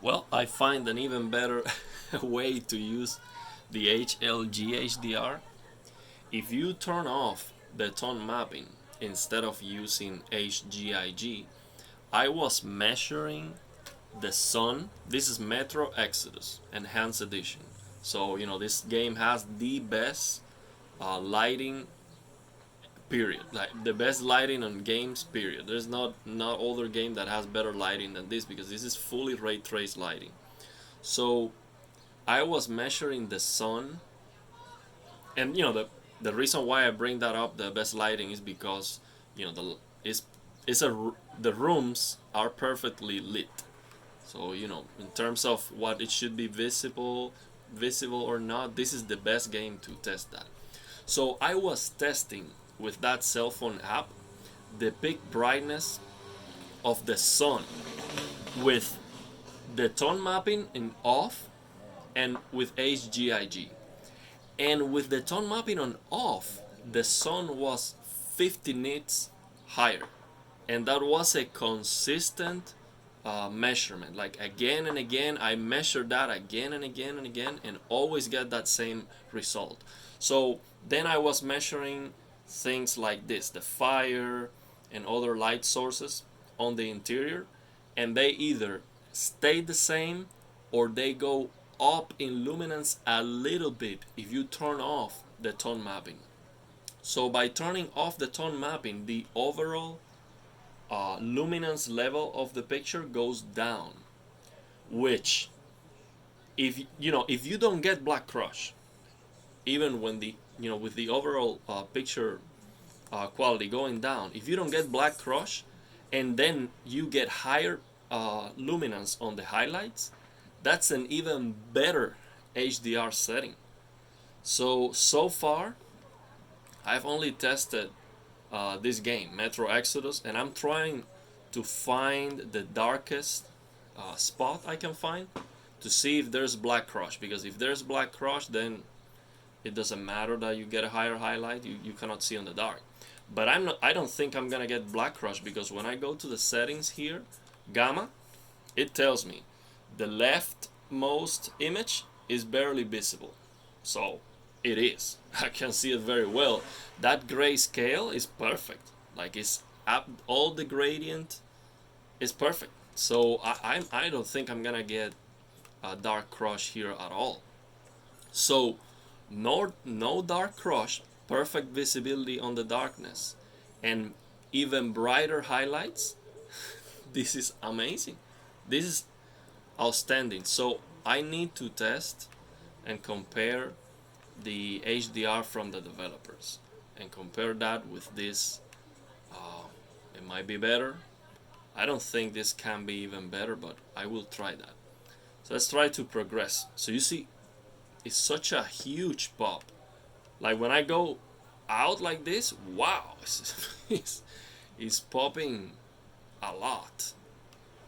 Well, I find an even better way to use the HLG HDR. If you turn off the tone mapping instead of using HGIG, I was measuring the sun. This is Metro Exodus Enhanced Edition. So, this game has the best lighting, period. Like the best lighting on games, period. There's not other game that has better lighting than this, because this is fully ray trace lighting. So I was measuring the sun, and the reason why I bring that up, the best lighting, is because the is a the rooms are perfectly lit. So in terms of what it should be visible or not, this is the best game to test that. So I was testing with that cell phone app the peak brightness of the sun with the tone mapping in off and with HGIG. And with the tone mapping on off, the sun was 50 nits higher. And that was a consistent measurement. Like again and again, I measured that again and again and again, and always get that same result. So then I was measuring things like this, the fire and other light sources on the interior, and they either stay the same or they go up in luminance a little bit if you turn off the tone mapping. So by turning off the tone mapping, the overall luminance level of the picture goes down, which if you don't get black crush, even when the with the overall picture quality going down, if you don't get black crush and then you get higher luminance on the highlights, that's an even better HDR setting. So far I've only tested this game, Metro Exodus, and I'm trying to find the darkest spot I can find to see if there's black crush, because if there's black crush, then it doesn't matter that you get a higher highlight, you cannot see in the dark. But I don't think I'm gonna get black crush, because when I go to the settings here, gamma, it tells me the leftmost image is barely visible. So it is. I can see it very well. That gray scale is perfect. Like it's up, all the gradient is perfect. So I don't think I'm gonna get a dark crush here at all. So no dark crush, perfect visibility on the darkness, and even brighter highlights. This is amazing. This is outstanding. So I need to test and compare the HDR from the developers and compare that with this. It might be better. I don't think this can be even better, but I will try that. So let's try to progress. So you see, it's such a huge pop. Like when I go out like this, wow, it's popping a lot,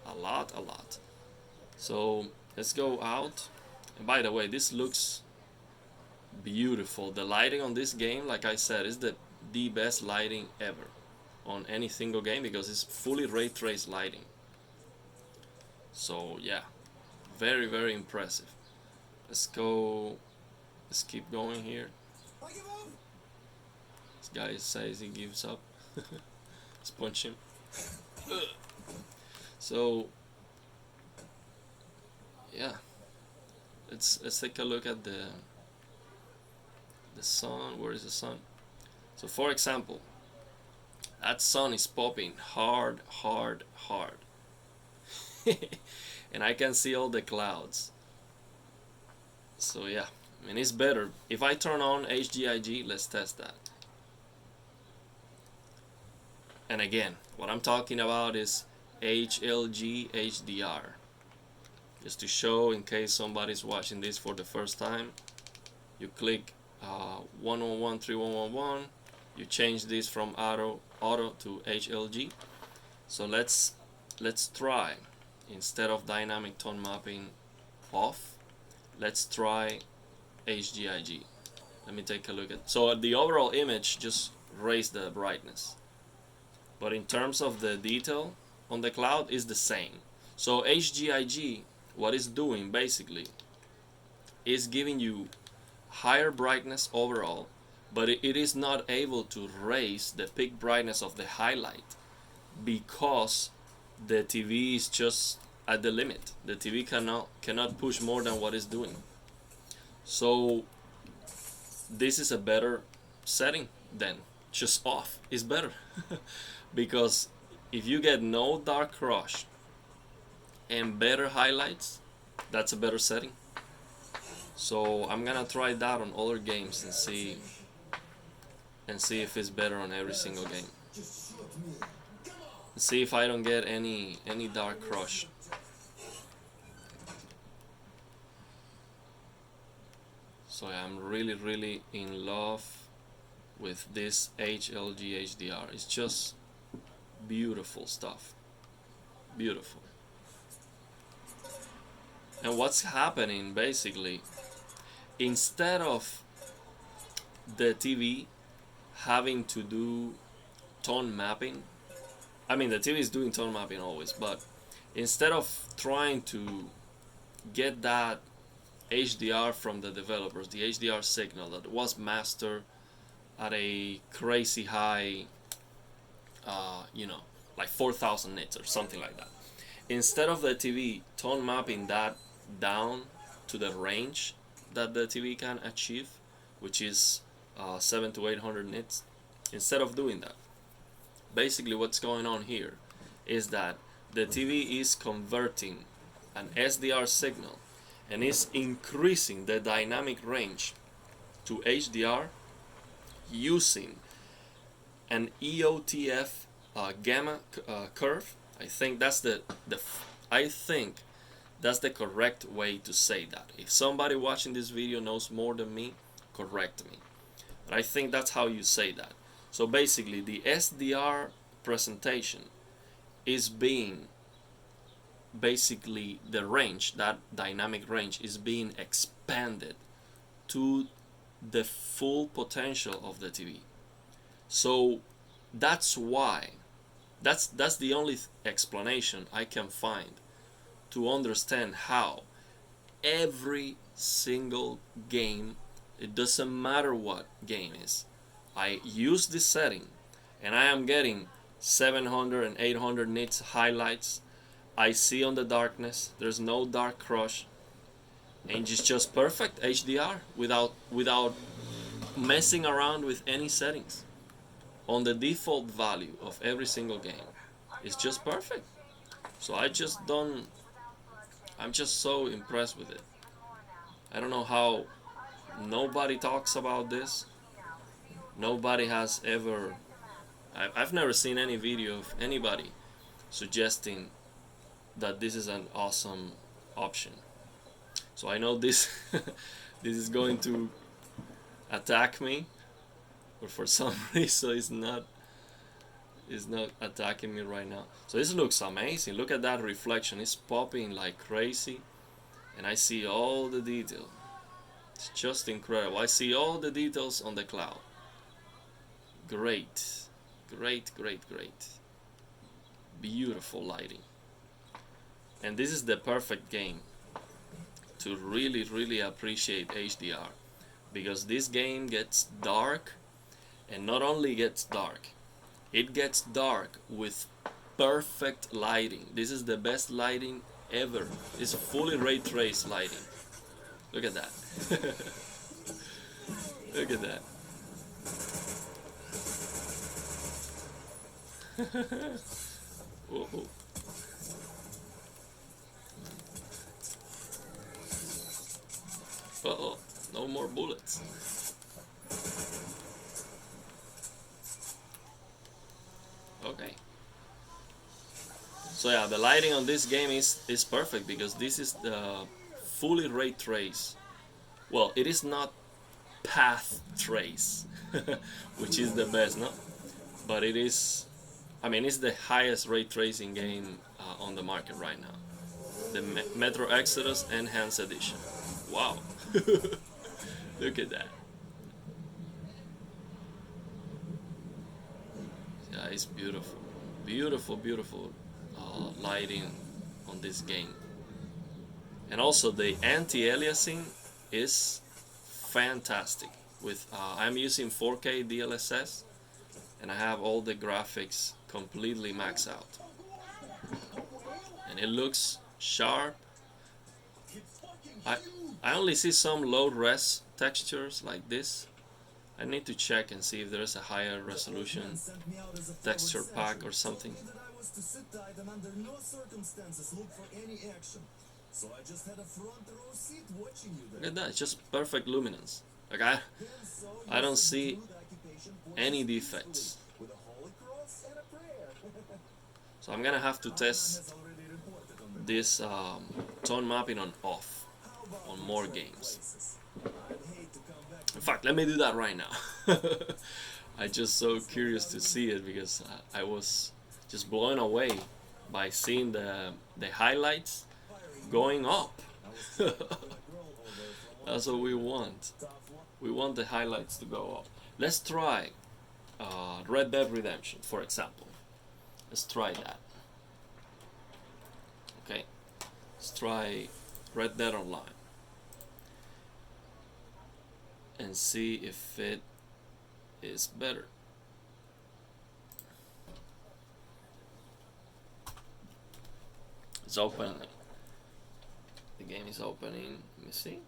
a lot, a lot. So let's go out. And by the way, this looks beautiful. The lighting on this game, like I said, is the best lighting ever on any single game, because it's fully ray trace lighting. So yeah, very, very impressive. Let's go. Let's keep going here. This guy says he gives up. Let's punch him. So yeah, let's take a look at the sun. Where is the sun? So for example, that sun is popping hard, hard, hard. And I can see all the clouds. So yeah, I mean, it's better. If I turn on HGIG, let's test that. And again, what I'm talking about is HLG HDR. Just to show, in case somebody's watching this for the first time, you click 1113111, you change this from auto to HLG. So let's try, instead of dynamic tone mapping off, let's try HGIG. Let me take a look at, so the overall image just raised the brightness, but in terms of the detail on the cloud is the same. So HGIG what it's doing basically is giving you higher brightness overall, but it is not able to raise the peak brightness of the highlight because the TV is just at the limit. The TV cannot push more than what it's doing. So this is a better setting then. Just off is better because if you get no dark rush and better highlights, that's a better setting. So I'm gonna try that on other games and see if it's better on every single game. See if I don't get any dark rush. So yeah, I'm really in love with this HLG HDR. It's just beautiful stuff. Beautiful. And what's happening basically, instead of the TV having to do tone mapping, I mean the TV is doing tone mapping always, but instead of trying to get that HDR from the developers, the HDR signal that was mastered at a crazy high, like 4,000 nits or something like that. Instead of the TV tone mapping that down to the range that the TV can achieve, which is 700 to 800 nits, instead of doing that, basically what's going on here is that the TV is converting an SDR signal and is increasing the dynamic range to HDR using an EOTF gamma curve. I think that's the correct way to say that. If somebody watching this video knows more than me, correct me. But I think that's how you say that. So basically the SDR presentation is being basically the range, that dynamic range is being expanded to the full potential of the TV. So that's why, that's the only explanation I can find to understand how every single game, it doesn't matter what game is, I use this setting and I am getting 700 and 800 nits highlights. I see on the darkness, there's no dark crush, and it's just perfect HDR without messing around with any settings. On the default value of every single game, it's just perfect. So I'm just so impressed with it. I don't know how nobody talks about this. Nobody has ever, I've never seen any video of anybody suggesting that this is an awesome option. So I know this this is going to attack me, but for some reason it's not attacking me right now. So this looks amazing. Look at that reflection. It's popping like crazy, and I see all the detail. It's just incredible. I see all the details on the cloud. Great. Beautiful lighting. And this is the perfect game to really appreciate HDR, because this game gets dark, and not only gets dark, it gets dark with perfect lighting. This is the best lighting ever. It's fully ray traced lighting. Look at that. Look at that. Whoa. Uh-oh, no more bullets. Okay. So yeah, the lighting on this game is perfect, because this is the fully ray trace. Well, it is not path trace, which is the best, no? But it is, I mean, it's the highest ray tracing game on the market right now. The Metro Exodus Enhanced Edition. Wow. Look at that. Yeah, it's beautiful. Beautiful lighting on this game. And also the anti-aliasing is fantastic. With I'm using 4K DLSS, and I have all the graphics completely maxed out, and it looks sharp. I I only see some low res textures like this. I need to check and see if there's a higher resolution texture pack or something. Look at that, it's just perfect luminance. Like I don't see any defects. So I'm gonna have to test this tone mapping on off on more games. In fact, let me do that right now. I'm just so curious to see it because I was just blown away by seeing the highlights going up. That's what we want. We want the highlights to go up. Let's try Red Dead Redemption, for example. Let's try that. Okay, let's try Red Dead Online and see if it is better. It's opening. The game is opening. Let me see.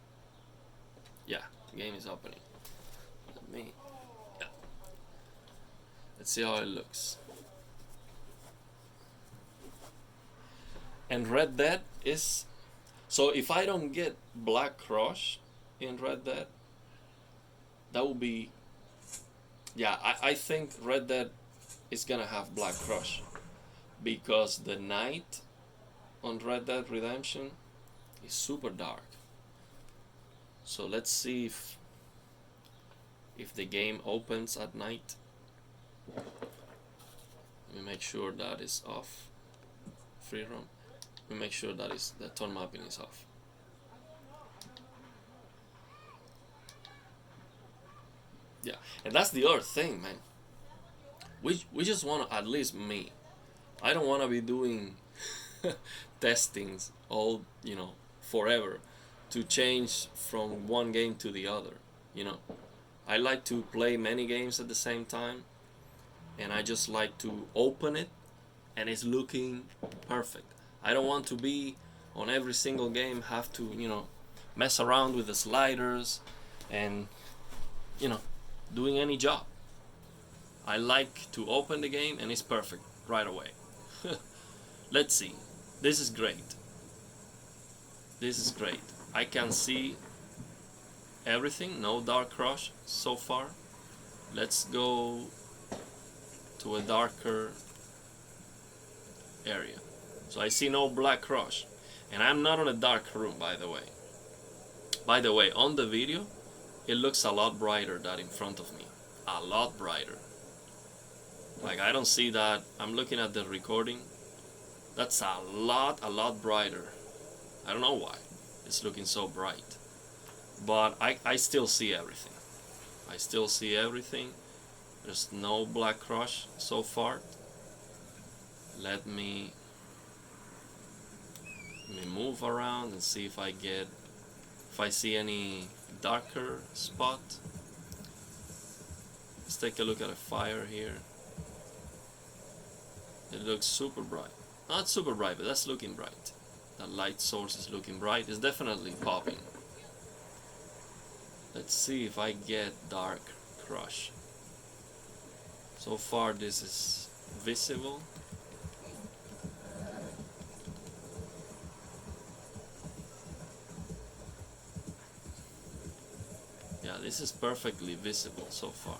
Yeah, the game is opening. Yeah. Let's see how it looks. And Red Dead is, so if I don't get Black Crush in Red Dead, that would be, yeah, I think Red Dead is gonna have Black Crush because the night on Red Dead Redemption is super dark. So let's see if the game opens at night. Let me make sure that is off. Free roam. Let me make sure that the tone mapping is off. Yeah, and that's the other thing, man. We just want to, at least me, I don't want to be doing testings all, forever to change from one game to the other. I like to play many games at the same time, and I just like to open it and it's looking perfect. I don't want to be on every single game, have to, mess around with the sliders and, doing any job. I like to open the game and it's perfect right away. Let's see. This is great. This is great. I can see everything, no dark crush so far. Let's go to a darker area. So I see no black crush. And I'm not on a dark room, by the way. By the way, on the video, it looks a lot brighter than in front of me. A lot brighter. Like, I don't see that. I'm looking at the recording. That's a lot brighter. I don't know why it's looking so bright. But I still see everything. I still see everything. There's no black crush so far. Let me move around and see if I see any darker spot. Let's take a look at a fire here. It looks super bright. Not super bright, but that's looking bright. That light source is looking bright. It's definitely popping. Let's see if I get dark crush. So far this is visible. Yeah, this is perfectly visible so far.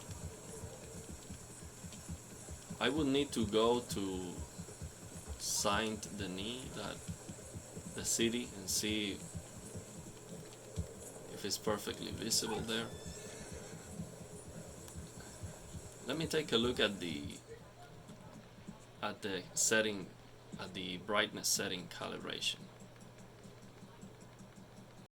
I would need to go to Saint-Denis, the city, and see if it's perfectly visible there. Let me take a look at the setting, at the brightness setting calibration.